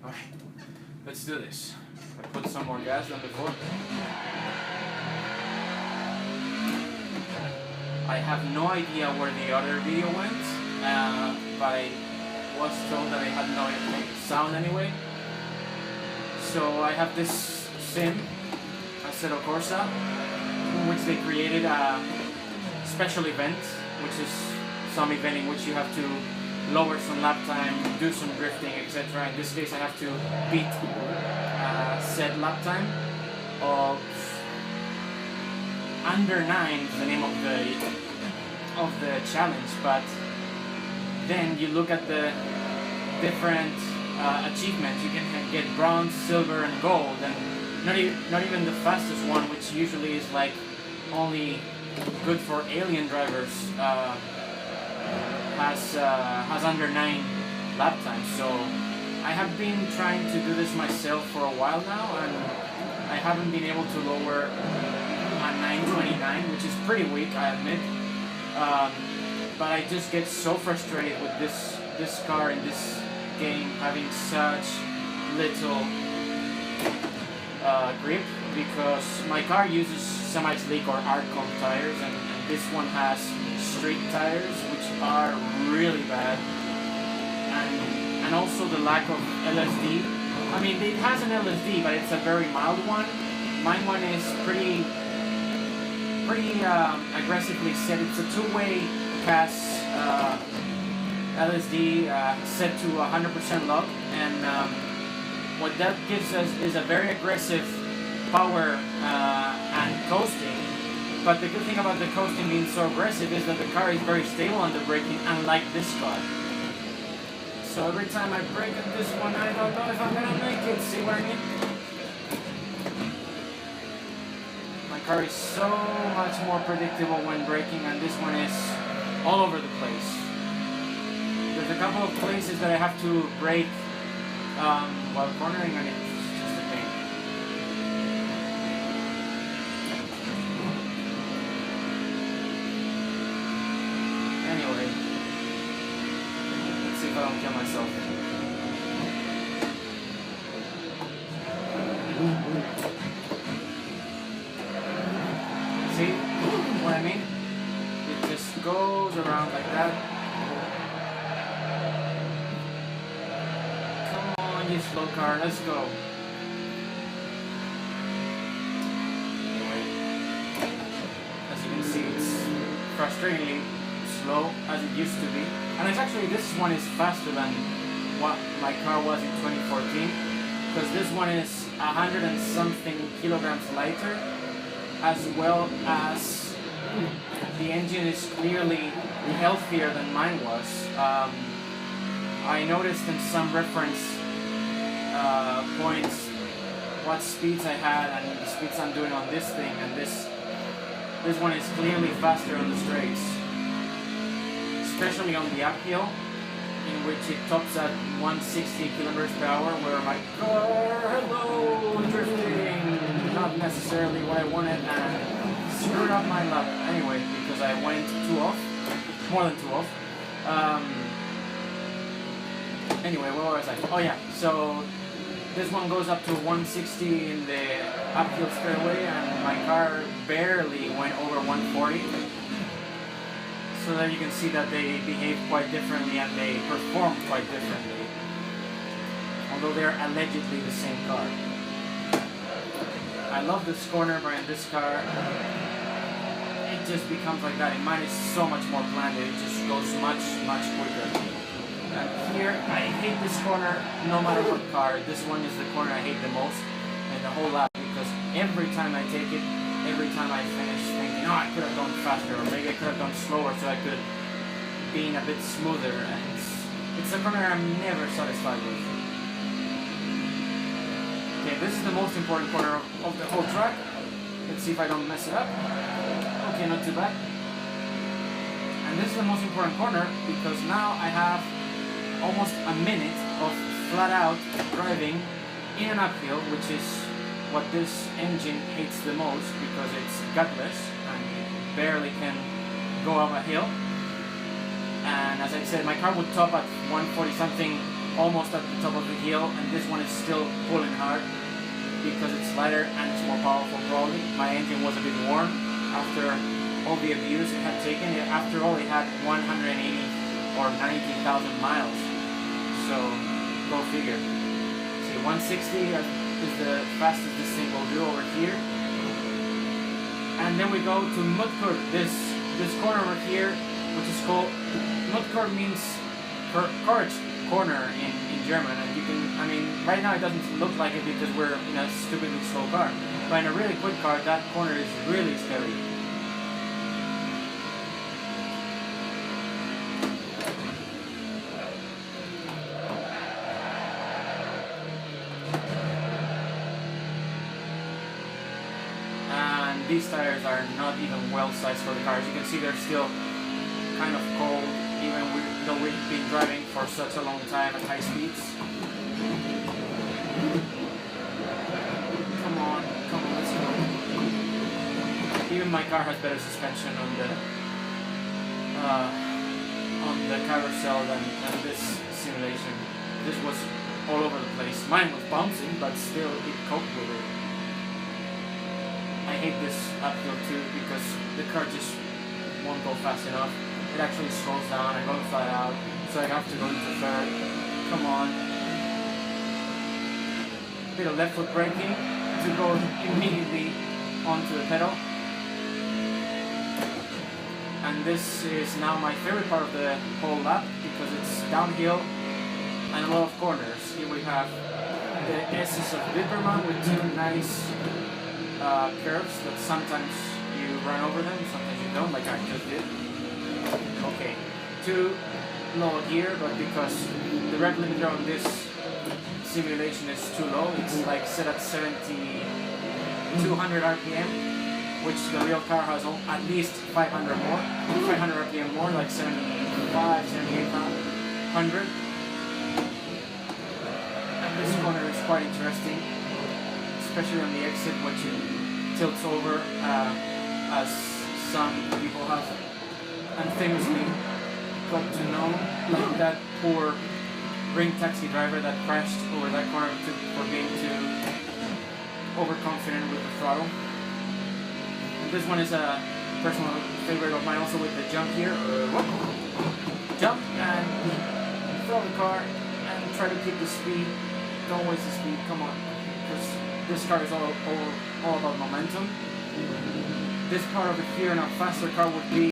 Alright, let's do this. I put some more gas than before. I have no idea where the other video went, but I was told that I had no sound anyway. So I have this sim, Assetto Corsa, in which they created a special event, which is some event in which you have to lower some lap time, do some drifting, etc. In this case I have to beat said lap time of under 9 is the name of the challenge, but then you look at the different achievements. You can get bronze, silver, and gold, and not even the fastest one, which usually is like only good for alien drivers, has under 9 lap times. So I have been trying to do this myself for a while now, and I haven't been able to lower a 929, which is pretty weak, I admit. But I just get so frustrated with this car in this game having such little grip, because my car uses semi-slick or Arcon tires, and this one has street tires, which are really bad, and also the lack of LSD. I mean, it has an LSD, but it's a very mild one. Mine one is pretty aggressively set. It's a two-way CAS LSD set to 100% lock, and what that gives us is a very aggressive power and coasting. But the good thing about the coasting being so aggressive is that the car is very stable under braking, unlike this car. So every time I brake on this one, I don't know if I'm gonna make it. See what I mean? My car is so much more predictable when braking, and this one is all over the place. There's a couple of places that I have to brake while cornering, and it's just a pain. Anyway, let's see if I don't kill myself. See what I mean? It just goes around like that. You slow car, let's go. Anyway, as you can see, it's frustratingly slow as it used to be, and it's actually, this one is faster than what my car was in 2014, because this one is 100 and something kilograms lighter, as well as the engine is clearly healthier than mine was. I noticed in some reference points what speeds I had and the speeds I'm doing on this thing, and this one is clearly faster on the straights, especially on the uphill, in which it tops at 160 kilometers per hour, where my car, hello, drifting, not necessarily what I wanted, and screwed up my lap anyway, because I went 2 off, more than 2 off. Anyway, where was I? Oh yeah, so this one goes up to 160 in the uphill straightaway, and my car barely went over 140. So there you can see that they behave quite differently and they perform quite differently, although they're allegedly the same car. I love this corner, but in this car, it just becomes like that. In mine is so much more planned, it just goes much quicker. And here, I hate this corner no matter what car. This one is the corner I hate the most in the whole lap, because every time I take it, every time I finish thinking, oh, I could have gone faster, or maybe I could have gone slower so I could have been a bit smoother, and it's a corner I'm never satisfied with. Okay, this is the most important corner of the whole track. Let's see if I don't mess it up. Okay, not too bad. And this is the most important corner because now I have almost a minute of flat out driving in an uphill, which is what this engine hates the most because it's gutless and it barely can go up a hill. And as I said, my car would top at 140 something almost at the top of the hill, and this one is still pulling hard because it's lighter and it's more powerful probably. My engine was a bit warm after all the abuse it had taken. After all, it had 180 or 90,000 miles. So, go figure. See, 160 is the fastest this thing will do over here. And then we go to Mutkur, this corner over here, which is called, Mutkur means courage corner in German, and you can, I mean, right now it doesn't look like it because we're in a stupidly slow car, but in a really quick car, that corner is really scary. And these tires are not even well sized for the car. As you can see, they're still kind of cold, even though we've been driving for such a long time at high speeds. Come on, let's go. Even my car has better suspension on the carousel than this simulation. This was all over the place. Mine was bouncing, but still it coped with it. I hate this uphill too because the car just won't go fast enough. It actually slows down. I'm going flat out, so I have to go into third. Come on. Bit of left foot braking to go immediately onto the pedal. And this is now my favorite part of the whole lap because it's downhill and a lot of corners. Here we have the S's of Wipperman with two nice curves that sometimes you run over them, sometimes you don't, like I just did. Okay, too low here, but because the rev limiter on this simulation is too low, it's like set at 200 RPM, which the real car has at least 500 RPM more, like 75, 7800. And this corner is quite interesting, especially on the exit, which it tilts over, as some people have unfamously got to know, like that poor ring taxi driver that crashed over that corner for being too overconfident with the throttle. And this one is a personal favorite of mine, also with the jump here. Jump and throw the car and try to keep the speed. Don't waste the speed, come on. Because this car is all about momentum. This car over here in a faster car would mean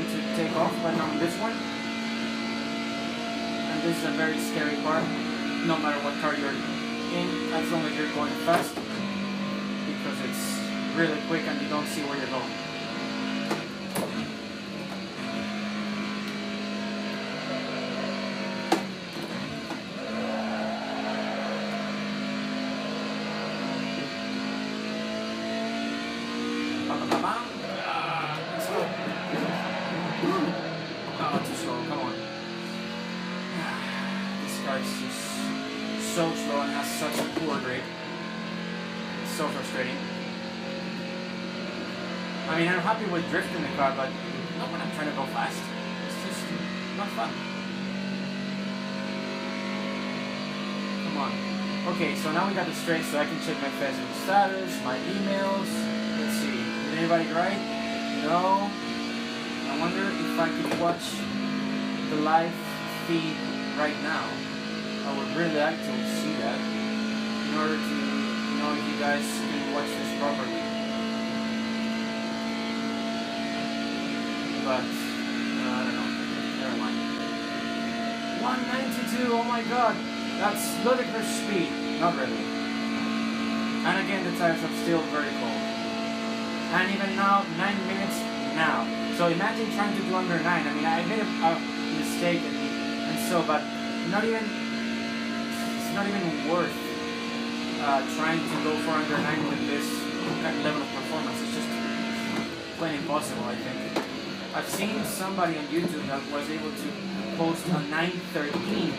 to take off, but not on this one. And this is a very scary part, no matter what car you're in, as long as you're going fast, because it's really quick and you don't see where you're going. Let's go. Oh, too slow, come on. This car is just so slow and has such a poor grip. It's so frustrating. I mean, I'm happy with drifting the car, but not when I'm trying to go fast. It's just not fun. Come on. Okay, so now we got the straight, so I can check my Facebook status, my emails. Let's see. Did anybody write? No. I wonder if I could watch the live feed right now. I would really like to see that in order to know if you guys can watch this properly. But, I don't know. Never mind. 192, oh my god! That's ludicrous speed. Not really. And again, the tires are still very cold. And even now, 9 minutes now. So imagine trying to do under 9. I mean, I made a mistake and so, but it's not even worth trying to go for under 9 with this level of performance. It's just plain impossible, I think. I've seen somebody on YouTube that was able to post a 913,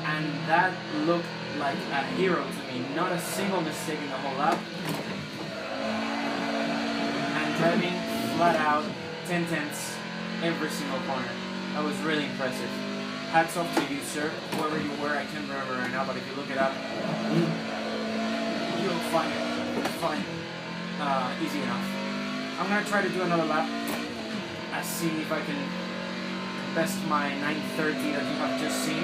and that looked like a hero to me. Not a single mistake in the whole lap. And driving flat out 10 tenths every single corner. That was really impressive. hats off to you, sir, whoever you were. I can't remember right now, but if you look it up, you'll find it. Easy enough. I'm gonna try to do another lap and see if I can best my 9:30 that you have just seen.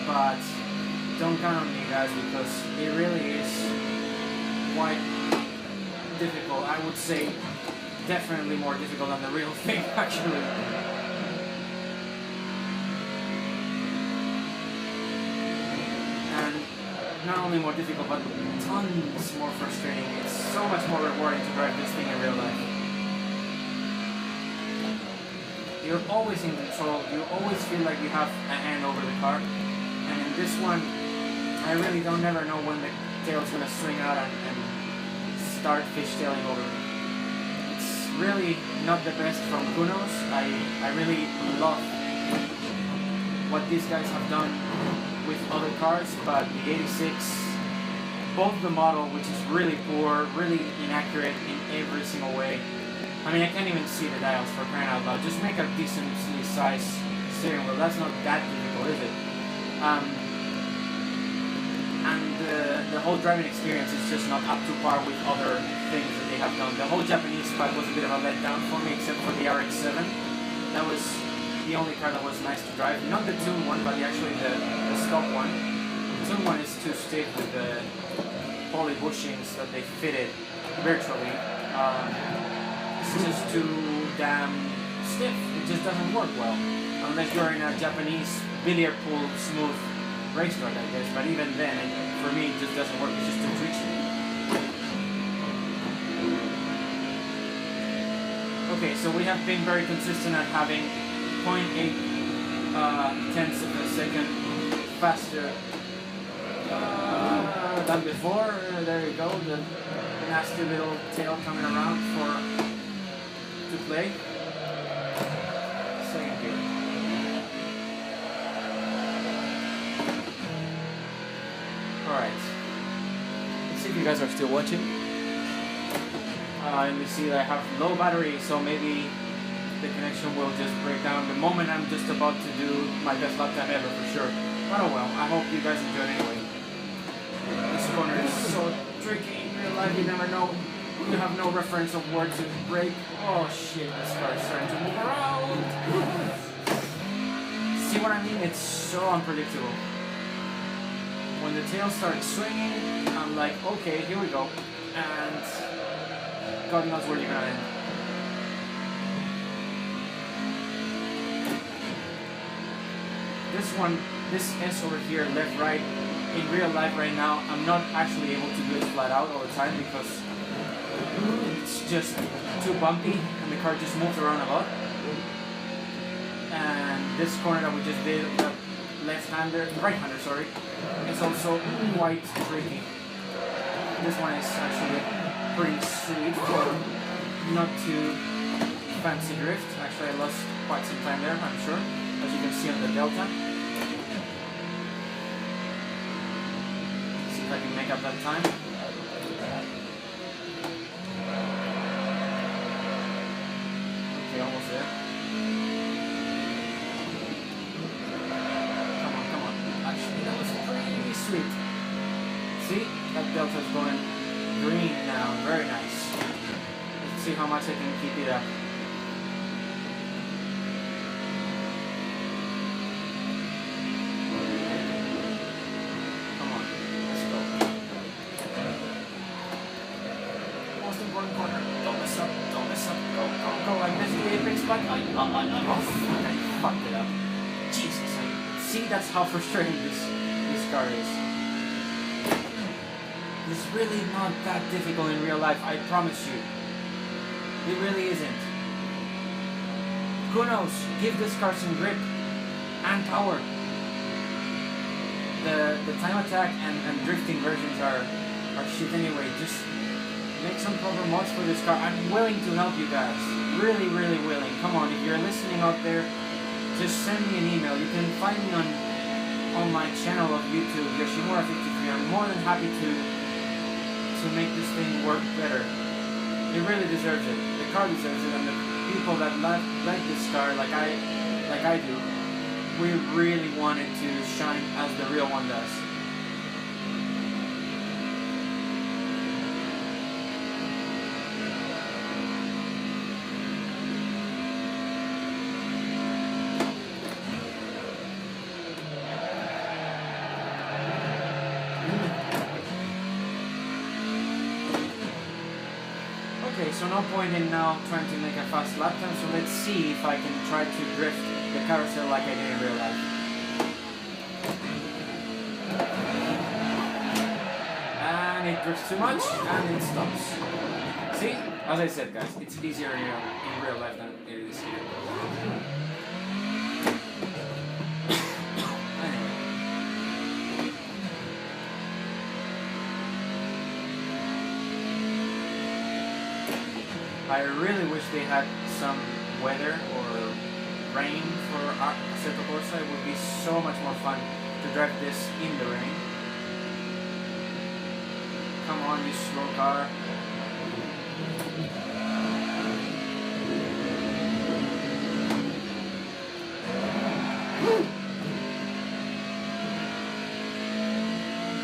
But don't count on me, guys, because it really is quite difficult. I would say definitely more difficult than the real thing, actually. And not only more difficult, but tons more frustrating. It's so much more rewarding to drive this thing in real life. You're always in control. You always feel like you have a hand over the car. And in this one, I really don't never know when the tail's gonna swing out and start fishtailing over me. It's really not the best from Kunos. I really love what these guys have done with other cars, but the 86, both the model, which is really poor, really inaccurate in every single way. I mean, I can't even see the dials for crying out loud. Just make a decently sized steering wheel. That's not that difficult, is it? And the whole driving experience is just not up to par with other things that they have done. The whole Japanese spot was a bit of a letdown for me, except for the RX-7. That was the only car that was nice to drive. Not the tuned one, but actually the stock one. The tuned one is too stiff with the poly bushings that they fitted virtually. It's just too damn stiff. It just doesn't work well. Unless you're in a Japanese billiard pool smooth racetrack, I guess. But even then, for me, it just doesn't work. It's just too twitchy. Okay, so we have been very consistent at having 0.8 tenths of a second faster than before. There you go, the nasty little tail coming around to play. Second gear. Alright. Let's see if you guys are still watching. Let me see that I have low battery, so maybe the connection will just break down the moment I'm just about to do my best lap time ever, for sure. But oh well, I hope you guys enjoy it anyway. This corner is so tricky in real life, you never know. You have no reference of where to brake. Oh shit, this car is starting to move around. See what I mean? It's so unpredictable. When the tail starts swinging, I'm like, okay, here we go. And God knows where you're gonna end. This one, this S over here, left, right, in real life right now, I'm not actually able to do it flat out all the time because it's just too bumpy and the car just moves around a lot. And this corner that we just did, the right-hander, sorry, is also quite tricky. This one is actually pretty sweet for not too fancy drift. Actually, I lost quite some time there, I'm sure, as you can see on the delta. See if I can make up that time. Okay, almost there. Come on. Actually, that was pretty sweet. See? That delta's going green now. Very nice. Let's see how much I can keep it up. Come on. Let's go. Most important corner. Don't mess up. Don't mess up. Go. I missed the apex button. Oh, fuck. I fucked it up. Jesus. See, that's how frustrating this car is. It's really not that difficult in real life, I promise you. It really isn't. Who knows? Give this car some grip and power. The time attack and drifting versions are shit anyway. Just make some proper mods for this car. I'm willing to help you guys. Really, really willing. Come on, if you're listening out there, just send me an email. You can find me on my channel of YouTube, Yoshimura53. I'm more than happy to make this thing work better. It really deserves it. The car deserves it, and the people that like this car, like I do, we really want it to shine as the real one does. Okay, so no point in now trying to make a fast lap time, so let's see if I can try to drift the carousel like I did in real life. And it drifts too much, and it stops. See? As I said, guys, it's easier in real life than it is here. I really wish they had some weather or rain for Assetto Corsa. It would be so much more fun to drive this in the rain. Come on, you slow car.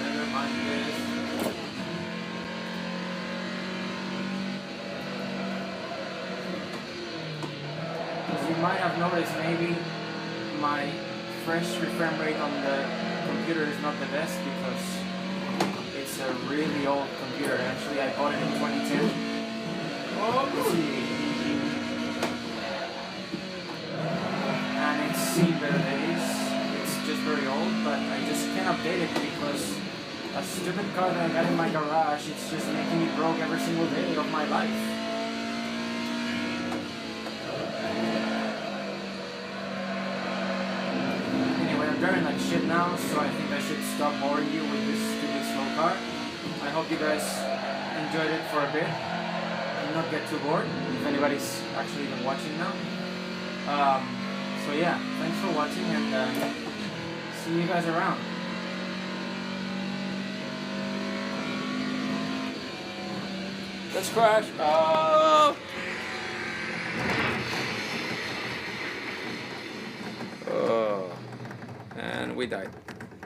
Never mind this. You might have noticed maybe my fresh frame rate on the computer is not the best because it's a really old computer. Actually, I bought it in 2010. Oh, see. And it's seen better days. It's just very old, but I just can't update it because a stupid car that I got in my garage, it's just making me broke every single day of my life. I'm driving like shit now, so I think I should stop boring you with this stupid slow car. I hope you guys enjoyed it for a bit and not get too bored, if anybody's actually even watching now. So yeah, thanks for watching, and see you guys around. Let's crash! Oh! Oh. And we died.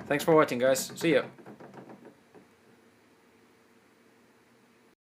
Thanks for watching, guys. See ya.